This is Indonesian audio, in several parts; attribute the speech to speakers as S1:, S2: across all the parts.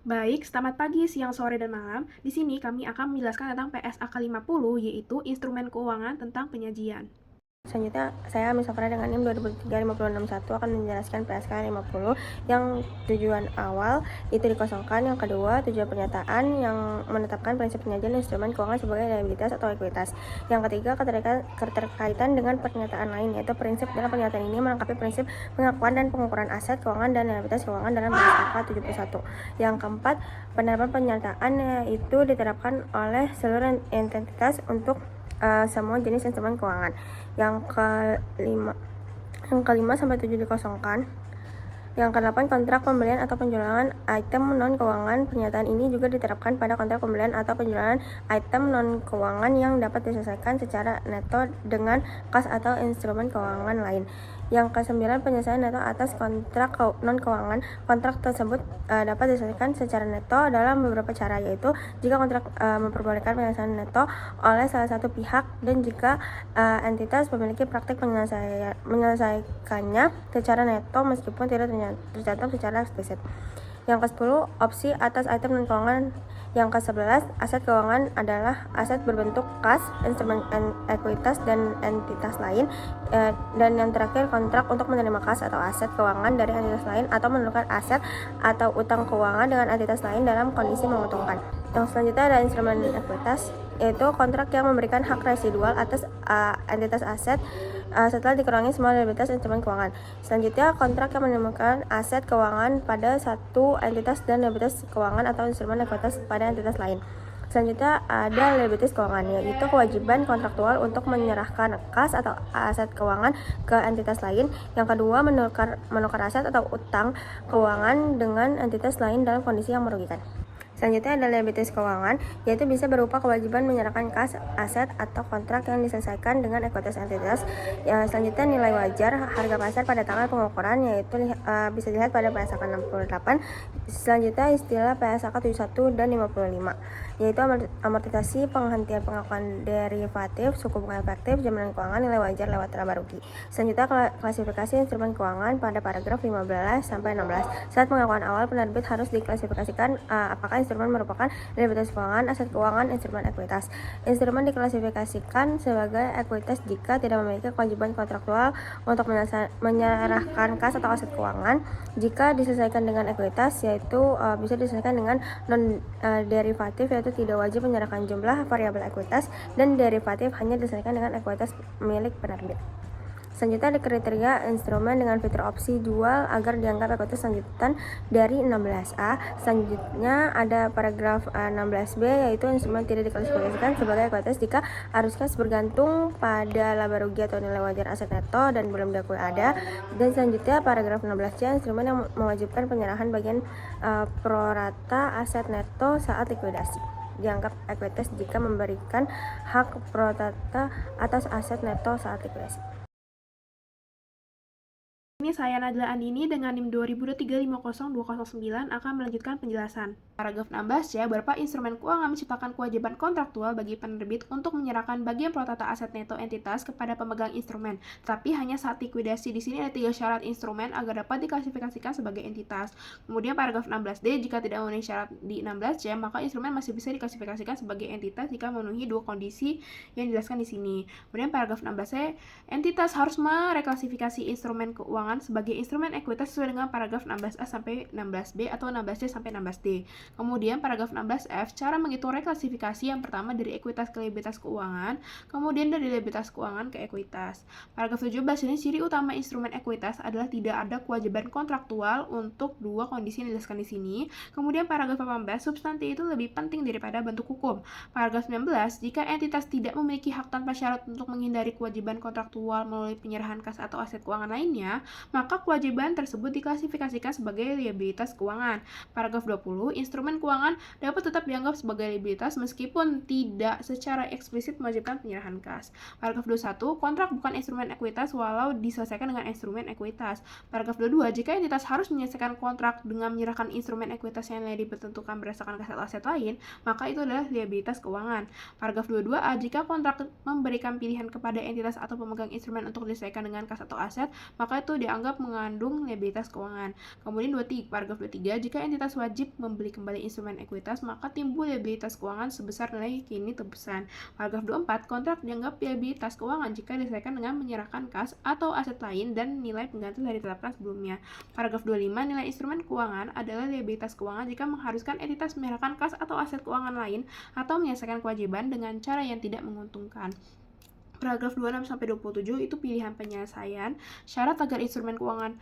S1: Baik, selamat pagi, siang, sore, dan malam. Di sini kami akan menjelaskan tentang PSA ke-50, yaitu Instrumen Keuangan tentang Penyajian.
S2: Selanjutnya, saya Misafra dengan NIM 2023-50661 akan menjelaskan PSK 50 yang tujuan awal itu dikosongkan. Yang kedua, tujuan pernyataan yang menetapkan prinsip penyajian instrumen keuangan sebagai liabilitas atau ekuitas. Yang ketiga, keterkaitan dengan pernyataan lain, yaitu prinsip dalam pernyataan ini melengkapi prinsip pengakuan dan pengukuran aset keuangan dan liabilitas keuangan dalam PSK 71. Yang keempat, penerapan pernyataan itu diterapkan oleh seluruh entitas untuk semua jenis instrumen keuangan. Yang kelima sampai 7 dikosongkan. Yang kedelapan, kontrak pembelian atau penjualan item non keuangan. Pernyataan ini juga diterapkan pada kontrak pembelian atau penjualan item non keuangan yang dapat diselesaikan secara neto dengan kas atau instrumen keuangan lain. Yang ke-9, penyelesaian neto atas kontrak non keuangan. Kontrak tersebut dapat diselesaikan secara neto dalam beberapa cara, yaitu jika kontrak memperbolehkan penyelesaian neto oleh salah satu pihak dan jika entitas memiliki praktik menyelesaikannya secara neto meskipun tidak tercantum secara eksplisit. Yang ke-10, opsi atas item non keuangan. Yang ke-11, aset keuangan adalah aset berbentuk kas, instrumen ekuitas, dan entitas lain. Dan yang terakhir, kontrak untuk menerima kas atau aset keuangan dari entitas lain atau menurunkan aset atau utang keuangan dengan entitas lain dalam kondisi menguntungkan. Yang selanjutnya ada instrumen ekuitas, yaitu kontrak yang memberikan hak residual atas entitas aset setelah dikurangi semua liabilitas instrumen keuangan. Selanjutnya, kontrak yang menemukan aset keuangan pada satu entitas dan liabilitas keuangan atau instrumen ekuitas pada entitas lain. Selanjutnya ada liabilitas keuangan, yaitu kewajiban kontraktual untuk menyerahkan kas atau aset keuangan ke entitas lain. Yang kedua, menukar aset atau utang keuangan dengan entitas lain dalam kondisi yang merugikan. Selanjutnya ada liabilitas keuangan, yaitu bisa berupa kewajiban menyerahkan kas, aset, atau kontrak yang diselesaikan dengan ekuitas entitas. Selanjutnya nilai wajar harga pasar pada tanggal pengukuran, yaitu bisa dilihat pada PSAK 68. Selanjutnya istilah PSAK 71 dan 55, yaitu amortisasi, penghentian pengakuan derivatif, suku bunga efektif, jaminan keuangan, nilai wajar lewat laba rugi. Selanjutnya klasifikasi instrumen keuangan pada paragraf 15 sampai 16. Saat pengakuan awal, penerbit harus diklasifikasikan apakah instrumen merupakan liabilitas keuangan, aset keuangan, instrumen ekuitas. Instrumen diklasifikasikan sebagai ekuitas jika tidak memiliki kewajiban kontraktual untuk menyerahkan kas atau aset keuangan. Jika diselesaikan dengan ekuitas, yaitu bisa diselesaikan dengan non derivatif, yaitu tidak wajib menyerahkan jumlah variabel ekuitas, dan derivatif hanya diselesaikan dengan ekuitas milik penerbit. Selanjutnya ada kriteria instrumen dengan fitur opsi jual agar dianggap ekuitas lanjutan dari 16A. Selanjutnya ada paragraf 16B, yaitu instrumen tidak diklasifikasikan sebagai ekuitas jika arus kas bergantung pada laba rugi atau nilai wajar aset neto dan belum diakui ada. Dan selanjutnya paragraf 16C, instrumen yang mewajibkan penyerahan bagian prorata aset neto saat likuidasi. Dianggap ekuitas jika memberikan hak prorata atas aset neto saat likuidasi.
S1: Ini saya Nadla Andini dengan NIM 2023-50209 akan melanjutkan penjelasan. Paragraf 16 ya, beberapa instrumen keuangan menciptakan kewajiban kontraktual bagi penerbit untuk menyerahkan bagian prorata aset neto entitas kepada pemegang instrumen, tapi hanya saat likuidasi. Di sini ada 3 syarat instrumen agar dapat diklasifikasikan sebagai entitas. Kemudian paragraf 16D, jika tidak memenuhi syarat di 16C, maka instrumen masih bisa diklasifikasikan sebagai entitas jika memenuhi 2 kondisi yang dijelaskan di sini. Kemudian paragraf 16C, entitas harus mereklasifikasi instrumen keuangan sebagai instrumen ekuitas sesuai dengan paragraf 16A sampai 16B atau 16C sampai 16D. Kemudian paragraf 16F, cara menghitung reklasifikasi yang pertama dari ekuitas ke liabilitas keuangan, kemudian dari liabilitas keuangan ke ekuitas. Paragraf 17 ini ciri utama instrumen ekuitas adalah tidak ada kewajiban kontraktual untuk 2 kondisi yang dijelaskan di sini. Kemudian paragraf 18, substansi itu lebih penting daripada bentuk hukum. Paragraf 19, jika entitas tidak memiliki hak tanpa syarat untuk menghindari kewajiban kontraktual melalui penyerahan kas atau aset keuangan lainnya, maka kewajiban tersebut diklasifikasikan sebagai liabilitas keuangan. Paragraf 20, instrumen keuangan dapat tetap dianggap sebagai liabilitas meskipun tidak secara eksplisit mewajibkan penyerahan kas. Paragraf 21, kontrak bukan instrumen ekuitas walau diselesaikan dengan instrumen ekuitas. Paragraf 22, jika entitas harus menyelesaikan kontrak dengan menyerahkan instrumen ekuitas yang ditentukan berdasarkan kas atau aset lain, maka itu adalah liabilitas keuangan. Paragraf 22A, jika kontrak memberikan pilihan kepada entitas atau pemegang instrumen untuk diselesaikan dengan kas atau aset, maka itu dianggap mengandung liabilitas keuangan. Kemudian paragraf 23, jika entitas wajib membeli kembali instrumen ekuitas, maka timbul liabilitas keuangan sebesar nilai kini tebusan. Paragraf 24, kontrak dianggap liabilitas keuangan jika diselesaikan dengan menyerahkan kas atau aset lain dan nilai pengganti telah ditetapkan sebelumnya. Paragraf 25, nilai instrumen keuangan adalah liabilitas keuangan jika mengharuskan entitas menyerahkan kas atau aset keuangan lain atau menyelesaikan kewajiban dengan cara yang tidak menguntungkan. Paragraf 26-27 itu pilihan penyelesaian. Syarat agar instrumen keuangan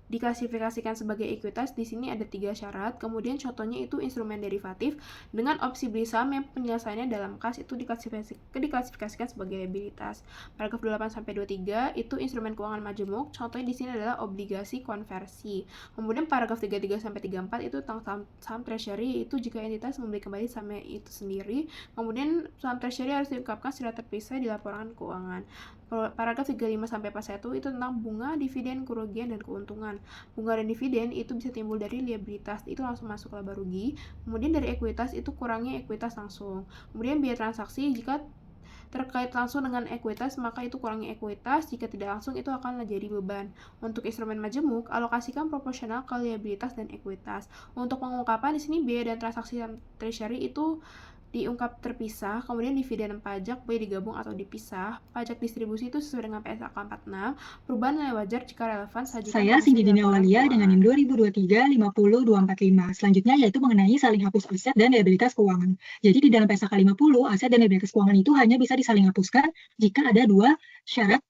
S1: diklasifikasikan sebagai ekuitas, di sini ada 3 syarat. Kemudian contohnya itu instrumen derivatif dengan opsi beli saham yang penyelesaiannya dalam kas itu diklasifikasikan sebagai liabilitas. Paragraf 28-23 itu instrumen keuangan majemuk, contohnya di sini adalah obligasi konversi. Kemudian paragraf 33-34 itu tentang saham treasury, itu jika entitas membeli kembali sahamnya itu sendiri. Kemudian saham treasury harus diungkapkan secara terpisah di laporan keuangan. Paragraf 35-41 itu tentang bunga, dividen, kerugian, dan keuntungan. Bunga dan dividen itu bisa timbul dari liabilitas, itu langsung masuk laba rugi. Kemudian dari ekuitas itu kurangnya ekuitas langsung. Kemudian biaya transaksi jika terkait langsung dengan ekuitas, maka itu kurangnya ekuitas, jika tidak langsung itu akan menjadi beban. Untuk instrumen majemuk, alokasikan proporsional ke liabilitas dan ekuitas. Untuk pengungkapan di sini biaya dan transaksi treasury itu diungkap terpisah, kemudian dividen pajak boleh digabung atau dipisah. Pajak distribusi itu sesuai dengan PSAK 46, perubahan nilai wajar jika relevan sajikan
S3: Saya Cindy Dina Walia dengan NIM 2023-50245. Selanjutnya yaitu mengenai saling hapus aset dan liabilitas keuangan. Jadi di dalam PSAK 50, aset dan liabilitas keuangan itu hanya bisa disaling hapuskan jika ada 2 syarat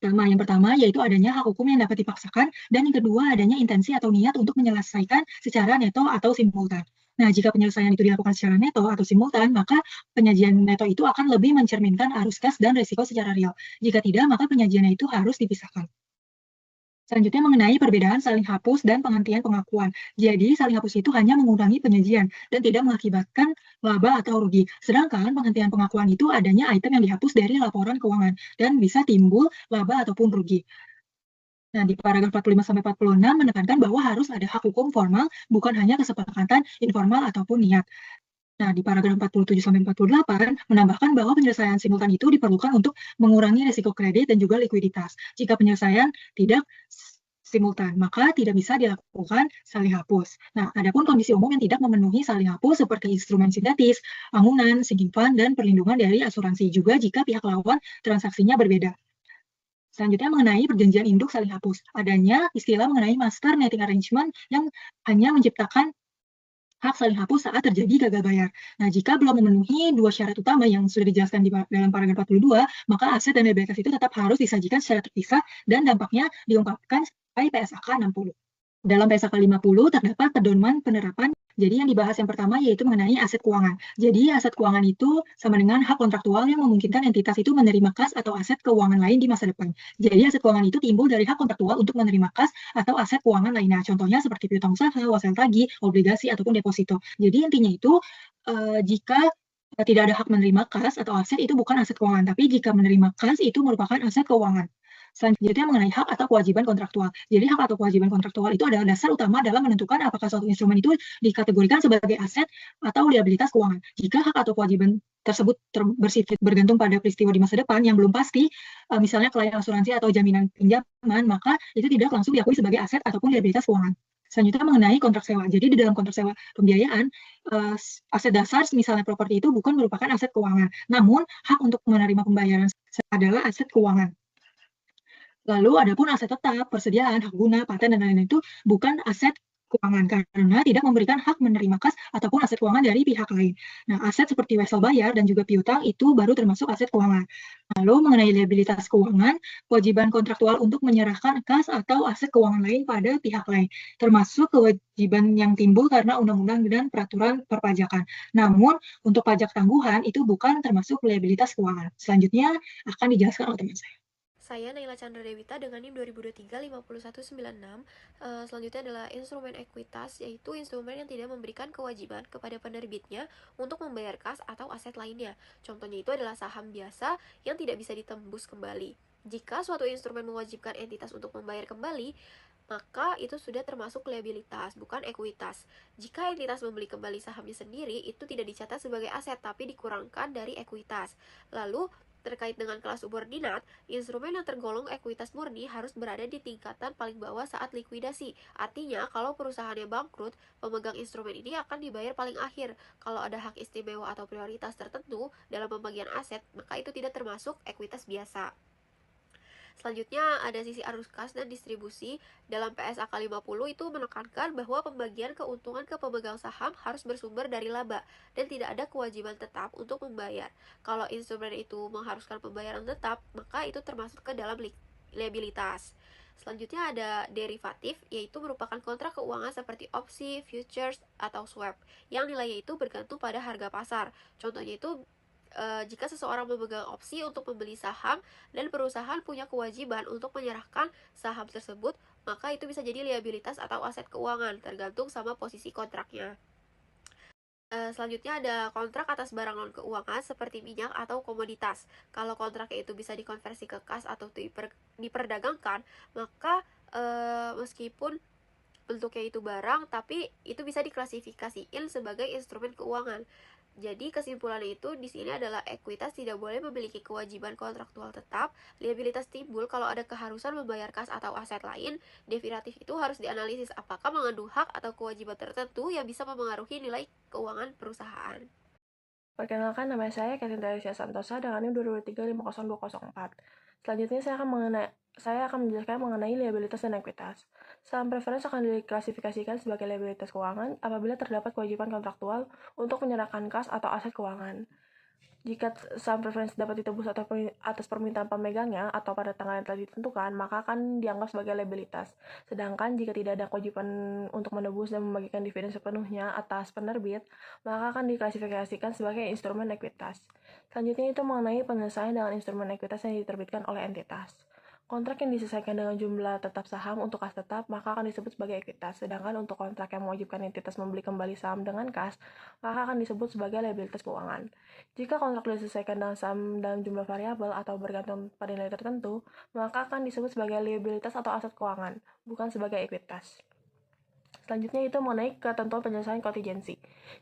S3: utama. Yang pertama yaitu adanya hak hukum yang dapat dipaksakan, dan yang kedua adanya intensi atau niat untuk menyelesaikan secara neto atau simultan. Nah, jika penyelesaian itu dilakukan secara neto atau simultan, maka penyajian neto itu akan lebih mencerminkan arus kas dan risiko secara real. Jika tidak, maka penyajiannya itu harus dipisahkan. Selanjutnya mengenai perbedaan saling hapus dan penghentian pengakuan. Jadi, saling hapus itu hanya mengurangi penyajian dan tidak mengakibatkan laba atau rugi. Sedangkan penghentian pengakuan itu adanya item yang dihapus dari laporan keuangan dan bisa timbul laba ataupun rugi. Nah, di paragraf 45-46 menekankan bahwa harus ada hak hukum formal, bukan hanya kesepakatan informal ataupun niat. Nah, di paragraf 47-48 menambahkan bahwa penyelesaian simultan itu diperlukan untuk mengurangi risiko kredit dan juga likuiditas. Jika penyelesaian tidak simultan, maka tidak bisa dilakukan saling hapus. Nah, adapun kondisi umum yang tidak memenuhi saling hapus seperti instrumen sintetis, anggunan, sinking fund, dan perlindungan dari asuransi, juga jika pihak lawan transaksinya berbeda. Selanjutnya mengenai perjanjian induk saling hapus. Adanya istilah mengenai master netting arrangement yang hanya menciptakan hak saling hapus saat terjadi gagal bayar. Nah, jika belum memenuhi 2 syarat utama yang sudah dijelaskan dalam paragraf 42, maka aset dan liabilitas itu tetap harus disajikan secara terpisah dan dampaknya diungkapkan sampai PSAK 60. Dalam PSAK 50 terdapat pedoman penerapan. Jadi yang dibahas yang pertama yaitu mengenai aset keuangan. Jadi aset keuangan itu sama dengan hak kontraktual yang memungkinkan entitas itu menerima kas atau aset keuangan lain di masa depan. Jadi aset keuangan itu timbul dari hak kontraktual untuk menerima kas atau aset keuangan lainnya. Contohnya seperti piutang usaha, wasel tagih, obligasi, ataupun deposito. Jadi intinya itu jika tidak ada hak menerima kas atau aset itu bukan aset keuangan, tapi jika menerima kas itu merupakan aset keuangan. Selanjutnya mengenai hak atau kewajiban kontraktual. Jadi hak atau kewajiban kontraktual itu adalah dasar utama dalam menentukan apakah suatu instrumen itu dikategorikan sebagai aset atau liabilitas keuangan. Jika hak atau kewajiban tersebut bersifat bergantung pada peristiwa di masa depan yang belum pasti, misalnya klien asuransi atau jaminan pinjaman, maka itu tidak langsung diakui sebagai aset ataupun liabilitas keuangan. Selanjutnya mengenai kontrak sewa. Jadi di dalam kontrak sewa pembiayaan, aset dasar misalnya properti itu bukan merupakan aset keuangan. Namun hak untuk menerima pembayaran adalah aset keuangan. Lalu adapun aset tetap, persediaan, hak guna, paten, dan lain-lain itu bukan aset keuangan karena tidak memberikan hak menerima kas ataupun aset keuangan dari pihak lain. Nah, aset seperti wesel bayar dan juga piutang itu baru termasuk aset keuangan. Lalu mengenai liabilitas keuangan, kewajiban kontraktual untuk menyerahkan kas atau aset keuangan lain pada pihak lain, termasuk kewajiban yang timbul karena undang-undang dan peraturan perpajakan. Namun, untuk pajak tangguhan itu bukan termasuk liabilitas keuangan. Selanjutnya akan dijelaskan oleh teman saya.
S4: Saya Naila Chandra Dewita dengan NIM 2023-5196. Selanjutnya adalah instrumen ekuitas, yaitu instrumen yang tidak memberikan kewajiban kepada penerbitnya untuk membayar kas atau aset lainnya. Contohnya itu adalah saham biasa yang tidak bisa ditembus kembali. Jika suatu instrumen mewajibkan entitas untuk membayar kembali, maka itu sudah termasuk liabilitas, bukan ekuitas. Jika entitas membeli kembali sahamnya sendiri, itu tidak dicatat sebagai aset, tapi dikurangkan dari ekuitas. Lalu, Terkait dengan kelas subordinat, instrumen yang tergolong ekuitas murni harus berada di tingkatan paling bawah saat likuidasi. Artinya, kalau perusahaannya bangkrut, pemegang instrumen ini akan dibayar paling akhir. Kalau ada hak istimewa atau prioritas tertentu dalam pembagian aset, maka itu tidak termasuk ekuitas biasa. Selanjutnya ada sisi arus kas dan distribusi. Dalam PSAK 50 itu menekankan bahwa pembagian keuntungan ke pemegang saham harus bersumber dari laba dan tidak ada kewajiban tetap untuk membayar. Kalau instrumen itu mengharuskan pembayaran tetap, maka itu termasuk ke dalam liabilitas. Selanjutnya ada derivatif, yaitu merupakan kontrak keuangan seperti opsi, futures, atau swap, yang nilainya itu bergantung pada harga pasar. Contohnya itu jika seseorang memegang opsi untuk membeli saham dan perusahaan punya kewajiban untuk menyerahkan saham tersebut, maka itu bisa jadi liabilitas atau aset keuangan, tergantung sama posisi kontraknya. Selanjutnya ada kontrak atas barang non keuangan seperti minyak atau komoditas. Kalau kontraknya itu bisa dikonversi ke kas atau diperdagangkan, maka meskipun bentuknya itu barang, tapi itu bisa diklasifikasiin sebagai instrumen keuangan. Jadi kesimpulannya itu di sini adalah ekuitas tidak boleh memiliki kewajiban kontraktual tetap, liabilitas timbul kalau ada keharusan membayar kas atau aset lain. Derivatif itu harus dianalisis apakah mengandung hak atau kewajiban tertentu yang bisa mempengaruhi nilai keuangan perusahaan.
S5: Perkenalkan, nama saya Katin Teresia Santosa dengan NIM 2023-50204. Selanjutnya saya akan menjelaskan mengenai liabilitas dan ekuitas. Saham preference akan diklasifikasikan sebagai liabilitas keuangan apabila terdapat kewajiban kontraktual untuk menyerahkan kas atau aset keuangan. Jika saham preference dapat ditebus atas permintaan pemegangnya atau pada tanggal yang telah ditentukan, maka akan dianggap sebagai liabilitas. Sedangkan jika tidak ada kewajiban untuk menebus dan membagikan dividen sepenuhnya atas penerbit, maka akan diklasifikasikan sebagai instrumen ekuitas. Selanjutnya itu mengenai penyelesaian dengan instrumen ekuitas yang diterbitkan oleh entitas. Kontrak yang disesuaikan dengan jumlah tetap saham untuk kas tetap, maka akan disebut sebagai ekuitas. Sedangkan untuk kontrak yang mewajibkan entitas membeli kembali saham dengan kas, maka akan disebut sebagai liabilitas keuangan. Jika kontrak disesuaikan dengan saham dalam jumlah variabel atau bergantung pada nilai tertentu, maka akan disebut sebagai liabilitas atau aset keuangan, bukan sebagai ekuitas. Selanjutnya itu mengenai ketentuan penyelesaian kontingensi.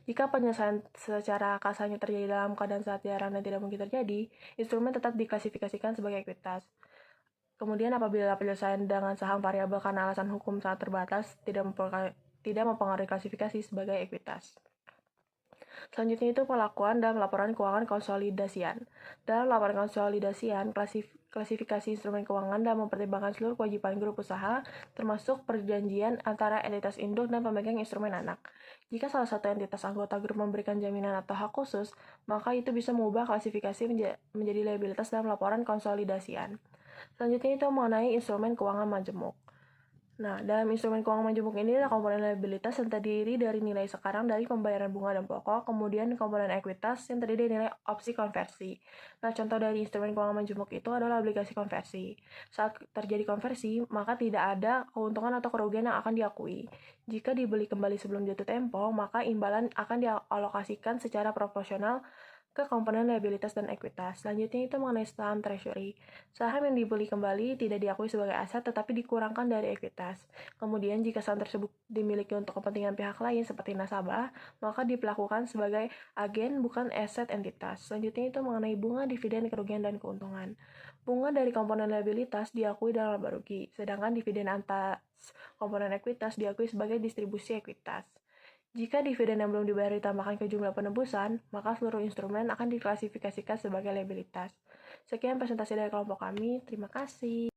S5: Jika penyelesaian secara kasarnya terjadi dalam keadaan saat dilarang dan tidak mungkin terjadi, instrumen tetap diklasifikasikan sebagai ekuitas. Kemudian apabila penyelesaian dengan saham variabel karena alasan hukum sangat terbatas, tidak mempengaruhi klasifikasi sebagai ekuitas. Selanjutnya itu pelakuan dalam laporan keuangan konsolidasian. Dalam laporan konsolidasian, klasifikasi instrumen keuangan dalam mempertimbangkan seluruh kewajiban grup usaha, termasuk perjanjian antara entitas induk dan pemegang instrumen anak. Jika salah satu entitas anggota grup memberikan jaminan atau hak khusus, maka itu bisa mengubah klasifikasi menjadi liabilitas dalam laporan konsolidasian. Selanjutnya itu mengenai instrumen keuangan majemuk. Nah, dalam instrumen keuangan majemuk ini ada komponen liabilitas yang terdiri dari nilai sekarang dari pembayaran bunga dan pokok, kemudian komponen ekuitas yang terdiri dari nilai opsi konversi. Nah, contoh dari instrumen keuangan majemuk itu adalah obligasi konversi. Saat terjadi konversi, maka tidak ada keuntungan atau kerugian yang akan diakui. Jika dibeli kembali sebelum jatuh tempo, maka imbalan akan dialokasikan secara proporsional ke komponen liabilitas dan ekuitas. Selanjutnya itu mengenai saham treasury. Saham yang dibeli kembali tidak diakui sebagai aset tetapi dikurangkan dari ekuitas. Kemudian jika saham tersebut dimiliki untuk kepentingan pihak lain seperti nasabah, maka diperlakukan sebagai agen bukan aset entitas. Selanjutnya itu mengenai bunga, dividen, kerugian, dan keuntungan. Bunga dari komponen liabilitas diakui dalam laba rugi, sedangkan dividen atas komponen ekuitas diakui sebagai distribusi ekuitas. Jika dividen yang belum dibayar ditambahkan ke jumlah penebusan, maka seluruh instrumen akan diklasifikasikan sebagai liabilitas. Sekian presentasi dari kelompok kami. Terima kasih.